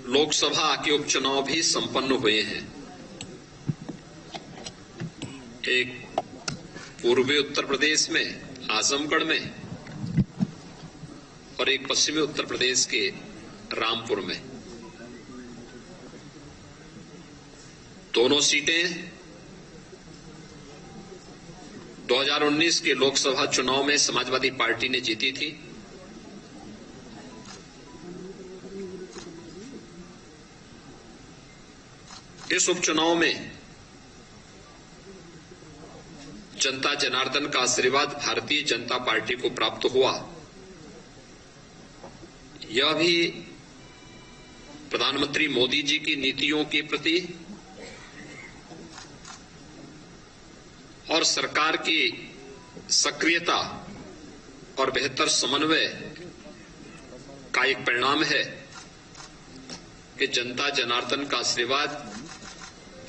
लोकसभा के उपचुनाव भी संपन्न हुए हैं। एक पूर्वी उत्तर प्रदेश में आजमगढ़ में और एक पश्चिमी उत्तर प्रदेश के रामपुर में। दोनों सीटें 2019 के लोकसभा चुनाव में समाजवादी पार्टी ने जीती थी। इस उपचुनाव में जनता जनार्दन का आशीर्वाद भारतीय जनता पार्टी को प्राप्त हुआ। यह भी प्रधानमंत्री मोदी जी की नीतियों के प्रति और सरकार की सक्रियता और बेहतर समन्वय का एक परिणाम है कि जनता जनार्दन का आशीर्वाद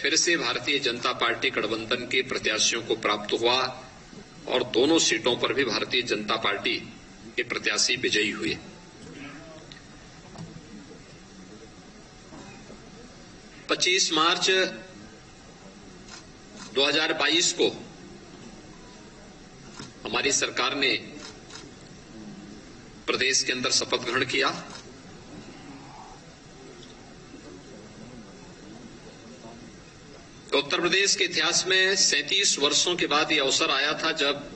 फिर से भारतीय जनता पार्टी गठबंधन के प्रत्याशियों को प्राप्त हुआ और दोनों सीटों पर भी भारतीय जनता पार्टी के प्रत्याशी विजयी हुए। मार्च 2022 को हमारी सरकार ने प्रदेश के अंदर शपथ ग्रहण किया। तो उत्तर प्रदेश के इतिहास में 37 वर्षों के बाद यह अवसर आया था जब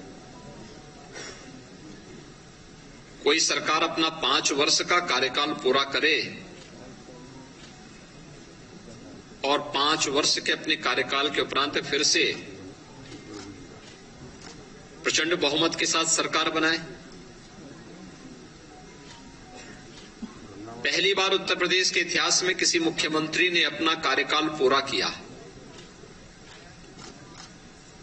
कोई सरकार अपना 5 वर्ष का कार्यकाल पूरा करे और 5 वर्ष के अपने कार्यकाल के उपरांत फिर से प्रचंड बहुमत के साथ सरकार बनाए। पहली बार उत्तर प्रदेश के इतिहास में किसी मुख्यमंत्री ने अपना कार्यकाल पूरा किया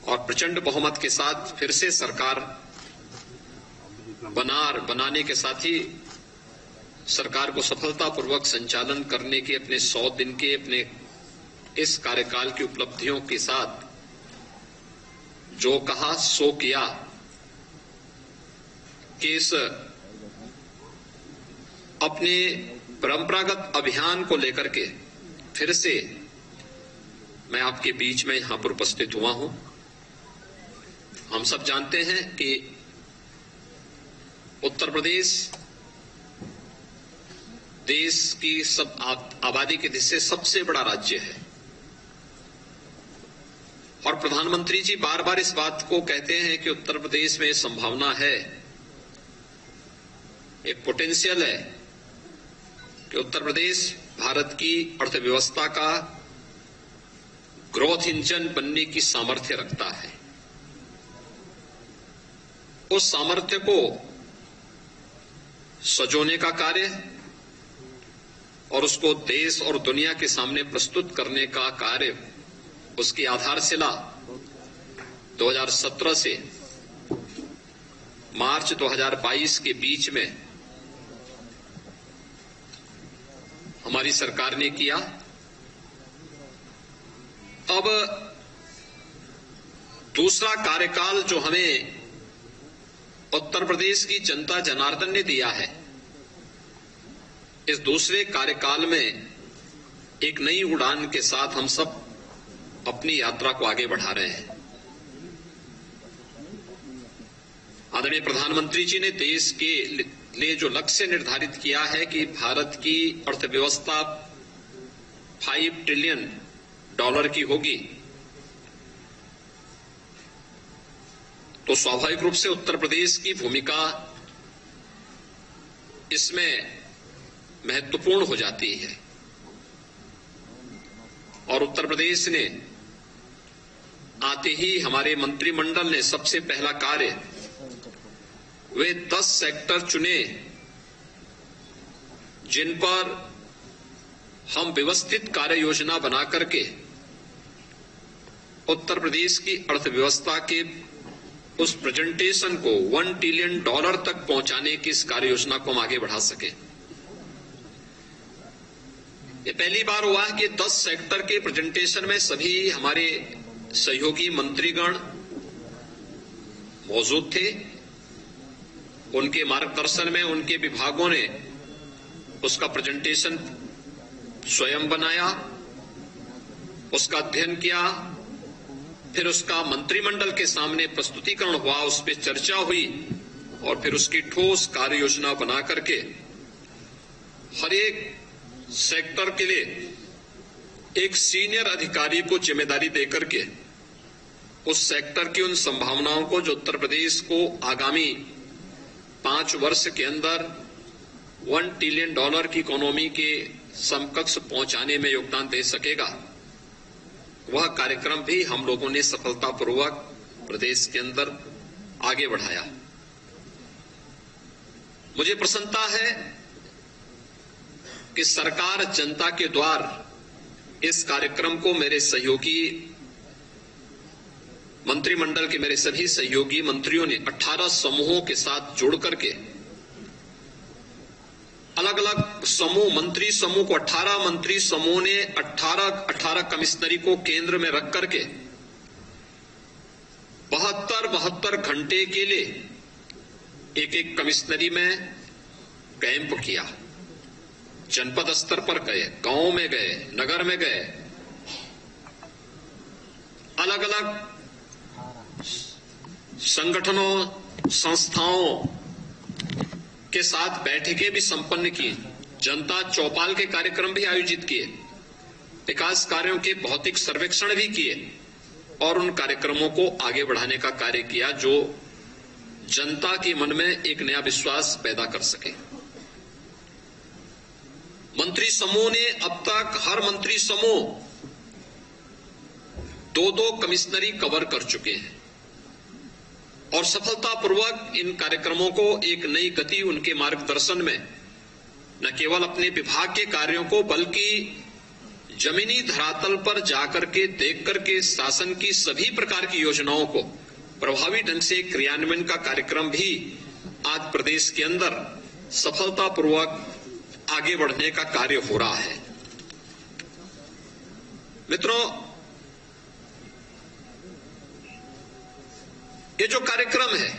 और प्रचंड बहुमत के साथ फिर से सरकार बनाने के साथ ही सरकार को सफलतापूर्वक संचालन करने के अपने 100 दिन के अपने इस कार्यकाल की उपलब्धियों के साथ जो कहा सो किया कि इस अपने परंपरागत अभियान को लेकर के फिर से मैं आपके बीच में यहां पर उपस्थित हुआ हूं। हम सब जानते हैं कि उत्तर प्रदेश देश की सब आबादी के दिशा से सबसे बड़ा राज्य है और प्रधानमंत्री जी बार बार इस बात को कहते हैं कि उत्तर प्रदेश में संभावना है, एक पोटेंशियल है कि उत्तर प्रदेश भारत की अर्थव्यवस्था का ग्रोथ इंजन बनने की सामर्थ्य रखता है। उस सामर्थ्य को सजोने का कार्य और उसको देश और दुनिया के सामने प्रस्तुत करने का कार्य, उसकी आधारशिला 2017 से मार्च 2022 के बीच में हमारी सरकार ने किया। अब दूसरा कार्यकाल जो हमें उत्तर प्रदेश की जनता जनार्दन ने दिया है, इस दूसरे कार्यकाल में एक नई उड़ान के साथ हम सब अपनी यात्रा को आगे बढ़ा रहे हैं। आदरणीय प्रधानमंत्री जी ने देश के लिए जो लक्ष्य निर्धारित किया है कि भारत की अर्थव्यवस्था $5 ट्रिलियन की होगी, तो स्वाभाविक रूप से उत्तर प्रदेश की भूमिका इसमें महत्वपूर्ण हो जाती है और उत्तर प्रदेश ने आते ही हमारे मंत्रिमंडल ने सबसे पहला कार्य वे 10 सेक्टर चुने जिन पर हम व्यवस्थित कार्य योजना बना करके उत्तर प्रदेश की अर्थव्यवस्था के उस प्रेजेंटेशन को $1 ट्रिलियन तक पहुंचाने की इस कार्य योजना को हम आगे बढ़ा सके। ये पहली बार हुआ है कि 10 सेक्टर के प्रेजेंटेशन में सभी हमारे सहयोगी मंत्रीगण मौजूद थे। उनके मार्गदर्शन में उनके विभागों ने उसका प्रेजेंटेशन स्वयं बनाया, उसका अध्ययन किया, फिर उसका मंत्रिमंडल के सामने प्रस्तुतिकरण हुआ, उस पर चर्चा हुई और फिर उसकी ठोस कार्य योजना बना करके हर एक सेक्टर के लिए एक सीनियर अधिकारी को जिम्मेदारी देकर के उस सेक्टर की उन संभावनाओं को जो उत्तर प्रदेश को आगामी 5 वर्ष के अंदर $1 ट्रिलियन की इकोनॉमी के समकक्ष पहुंचाने में योगदान दे सकेगा, वह कार्यक्रम भी हम लोगों ने सफलतापूर्वक प्रदेश के अंदर आगे बढ़ाया। मुझे प्रसन्नता है कि सरकार जनता के द्वार इस कार्यक्रम को मेरे सहयोगी मंत्रिमंडल के मेरे सभी सहयोगी मंत्रियों ने 18 समूहों के साथ जोड़ करके अलग अलग समूह, मंत्री समूह को 18 मंत्री समूह ने 18 कमिश्नरी को केंद्र में रख करके 72 घंटे के लिए एक कमिश्नरी में कैंप किया। जनपद स्तर पर गए, गांव में गए, नगर में गए, अलग अलग संगठनों, संस्थाओं के साथ बैठकें भी संपन्न की, जनता चौपाल के कार्यक्रम भी आयोजित किए, विकास कार्यों के भौतिक सर्वेक्षण भी किए और उन कार्यक्रमों को आगे बढ़ाने का कार्य किया जो जनता के मन में एक नया विश्वास पैदा कर सके। मंत्री समूह ने अब तक हर मंत्री समूह 2 कमिश्नरी कवर कर चुके हैं और सफलतापूर्वक इन कार्यक्रमों को एक नई गति उनके मार्गदर्शन में न केवल अपने विभाग के कार्यों को बल्कि जमीनी धरातल पर जाकर के देख करके शासन की सभी प्रकार की योजनाओं को प्रभावी ढंग से क्रियान्वयन का कार्यक्रम भी आज प्रदेश के अंदर सफलतापूर्वक आगे बढ़ने का कार्य हो रहा है। मित्रों, ये जो कार्यक्रम है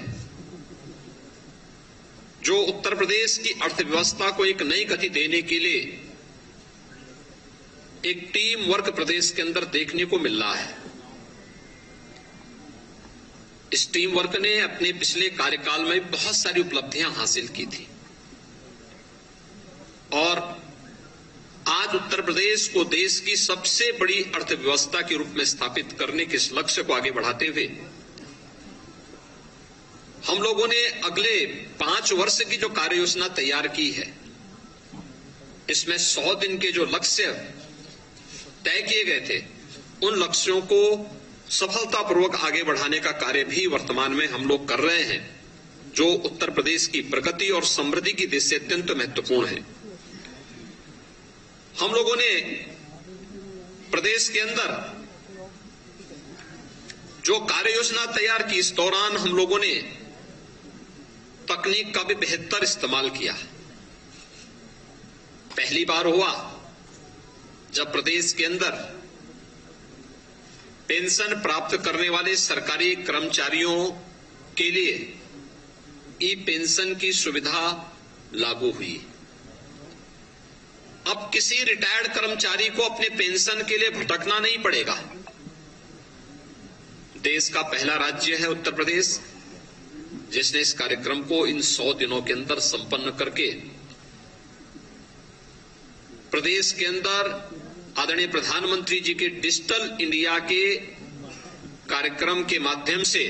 जो उत्तर प्रदेश की अर्थव्यवस्था को एक नई गति देने के लिए एक टीम वर्क प्रदेश के अंदर देखने को मिल रहा है, इस टीम वर्क ने अपने पिछले कार्यकाल में बहुत सारी उपलब्धियां हासिल की थी और आज उत्तर प्रदेश को देश की सबसे बड़ी अर्थव्यवस्था के रूप में स्थापित करने के इस लक्ष्य को आगे बढ़ाते हुए हम लोगों ने अगले 5 वर्ष की जो कार्य योजना तैयार की है, इसमें 100 दिन के जो लक्ष्य तय किए गए थे, उन लक्ष्यों को सफलतापूर्वक आगे बढ़ाने का कार्य भी वर्तमान में हम लोग कर रहे हैं, जो उत्तर प्रदेश की प्रगति और समृद्धि की दिशा से अत्यंत महत्वपूर्ण है। हम लोगों ने प्रदेश के अंदर जो कार्य योजना तैयार की, इस दौरान हम लोगों ने तकनीक का भी बेहतर इस्तेमाल किया। पहली बार हुआ जब प्रदेश के अंदर पेंशन प्राप्त करने वाले सरकारी कर्मचारियों के लिए ई पेंशन की सुविधा लागू हुई। अब किसी रिटायर्ड कर्मचारी को अपने पेंशन के लिए भटकना नहीं पड़ेगा। देश का पहला राज्य है उत्तर प्रदेश जिसने इस कार्यक्रम को इन 100 दिनों के अंदर संपन्न करके प्रदेश के अंदर आदरणीय प्रधानमंत्री जी के डिजिटल इंडिया के कार्यक्रम के माध्यम से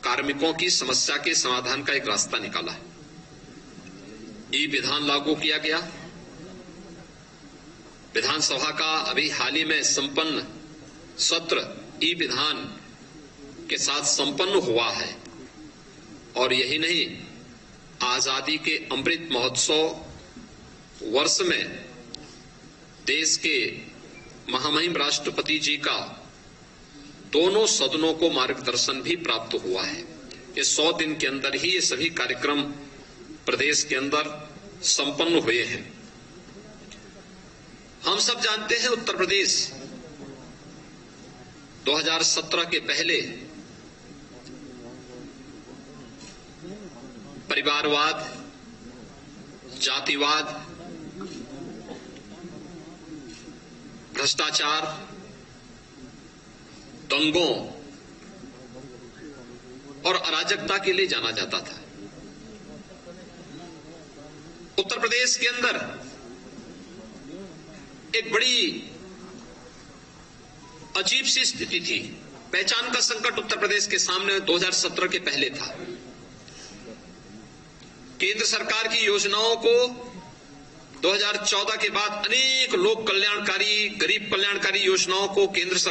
कार्मिकों की समस्या के समाधान का एक रास्ता निकाला। ई विधान लागू किया गया। विधानसभा का अभी हाल ही में संपन्न सत्र ई विधान के साथ संपन्न हुआ है और यही नहीं, आजादी के अमृत महोत्सव वर्ष में देश के महामहिम राष्ट्रपति जी का दोनों सदनों को मार्गदर्शन भी प्राप्त हुआ है। ये 100 दिन के अंदर ही ये सभी कार्यक्रम प्रदेश के अंदर संपन्न हुए हैं। हम सब जानते हैं उत्तर प्रदेश 2017 के पहले परिवारवाद, जातिवाद भ्रष्टाचार, दंगों और अराजकता के लिए जाना जाता था। उत्तर प्रदेश के अंदर एक बड़ी अजीब सी स्थिति थी। पहचान का संकट उत्तर प्रदेश के सामने 2017 के पहले था। केंद्र सरकार की योजनाओं को 2014 के बाद अनेक लोक कल्याणकारी, गरीब कल्याणकारी योजनाओं को केंद्र सरकार